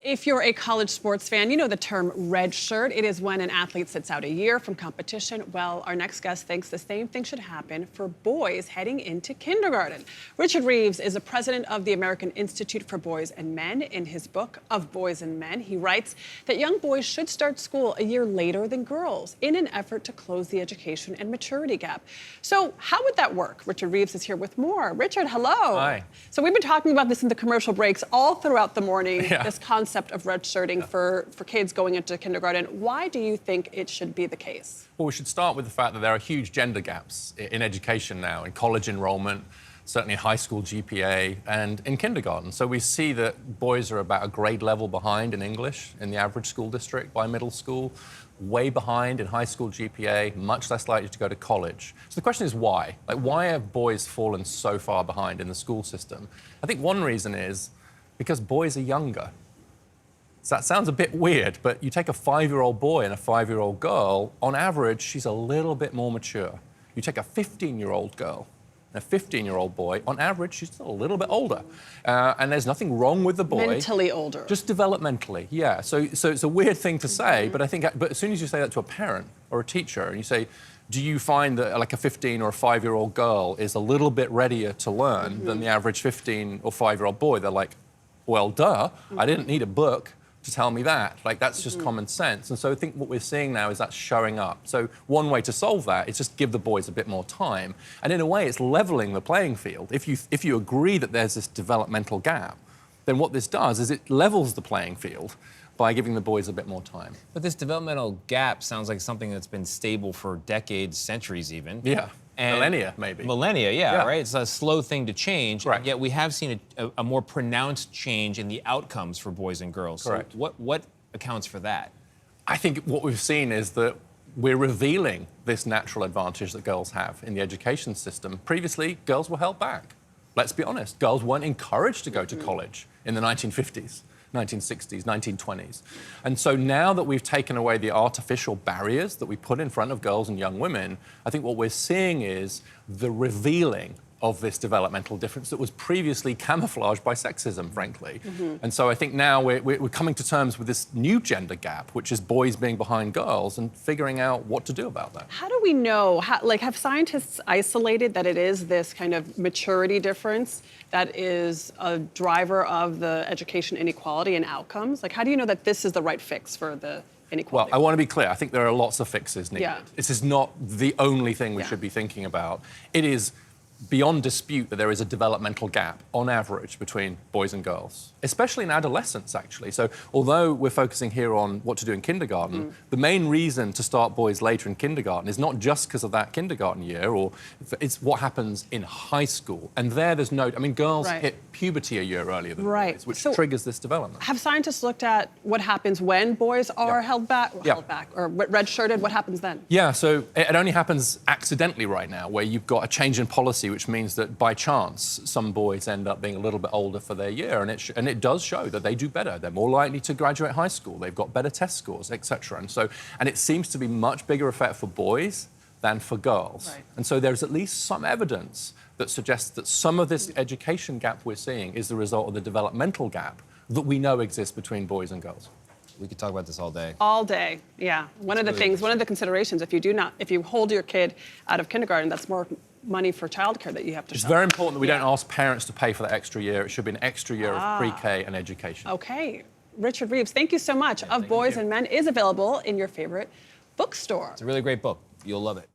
If you're a college sports fan, you know the term redshirt. It is when an athlete sits out a year from competition. Well, our next guest thinks the same thing should happen for boys heading into kindergarten. Richard Reeves is the president of the American Institute for Boys and Men. In his book, Of Boys and Men, he writes that young boys should start school a year later than girls in an effort to close the education and maturity gap. So how would that work? Richard Reeves is here with more. Richard, hello. Hi. So we've been talking about this in the commercial breaks all throughout the morning, this concept of redshirting for kids going into kindergarten. Why do you think it should be the case? Well, we should start with the fact that there are huge gender gaps in education now, in college enrollment, certainly high school GPA, and in kindergarten. So we see that boys are about a grade level behind in English in the average school district by middle school, way behind in high school GPA, much less likely to go to college. So the question is why? Like, why have boys fallen so far behind in the school system? I think one reason is because boys are younger. So that sounds a bit weird, but you take a 5-year-old boy and a 5-year-old girl, on average, she's a little bit more mature. You take a 15-year-old girl and a 15-year-old boy, on average, she's still a little bit older. And there's nothing wrong with the boy. Mentally older. Just developmentally, yeah. So it's a weird thing to say, but I think, but as soon as you say that to a parent or a teacher, and you say, do you find that like a 15 or a 5-year-old girl is a little bit readier to learn than the average 15 or 5-year-old boy? They're like, well, duh, I didn't need a book to tell me that. Like, that's just common sense. And so I think what we're seeing now is that showing up. So one way to solve that is just give the boys a bit more time. And in a way, it's leveling the playing field. If you agree that there's this developmental gap, then what this does is it levels the playing field by giving the boys a bit more time. But this developmental gap sounds like something that's been stable for decades, centuries even. Yeah. And millennia, maybe. Millennia, yeah, right? It's a slow thing to change. Correct. Yet we have seen a more pronounced change in the outcomes for boys and girls. Correct. So what accounts for that? I think what we've seen is that we're revealing this natural advantage that girls have in the education system. Previously, girls were held back. Let's be honest, girls weren't encouraged to go to college in the 1950s. 1960s, 1920s. And so now that we've taken away the artificial barriers that we put in front of girls and young women, I think what we're seeing is the revealing of this developmental difference that was previously camouflaged by sexism, frankly. And so I think now we're coming to terms with this new gender gap, which is boys being behind girls, and figuring out what to do about that. How do we know, have scientists isolated that it is this kind of maturity difference that is a driver of the education inequality and outcomes? Like, how do you know that this is the right fix for the inequality? Well, I want to be clear. I think there are lots of fixes needed. Yeah. This is not the only thing we should be thinking about. It is beyond dispute that there is a developmental gap, on average, between boys and girls, especially in adolescence, actually. So although we're focusing here on what to do in kindergarten, the main reason to start boys later in kindergarten is not just because of that kindergarten year, or it's what happens in high school. And there's no, I mean, girls hit puberty a year earlier than boys, which triggers this development. Have scientists looked at what happens when boys are held back, or redshirted? What happens then? Yeah, so it only happens accidentally right now, where you've got a change in policy, which means that by chance, some boys end up being a little bit older for their year, and it does show that they do better. They're more likely to graduate high school. They've got better test scores, etc. And it seems to be much bigger effect for boys than for girls. And so there's at least some evidence that suggests that some of this education gap we're seeing is the result of the developmental gap that we know exists between boys and girls. We could talk about this all day. All day, yeah. One of the considerations, if you hold your kid out of kindergarten, that's more money for childcare that you have to It's very important that we don't ask parents to pay for that extra year. It should be an extra year of pre-K and education. Okay. Richard Reeves, thank you so much. Of Boys and Men is available in your favorite bookstore. It's a really great book. You'll love it.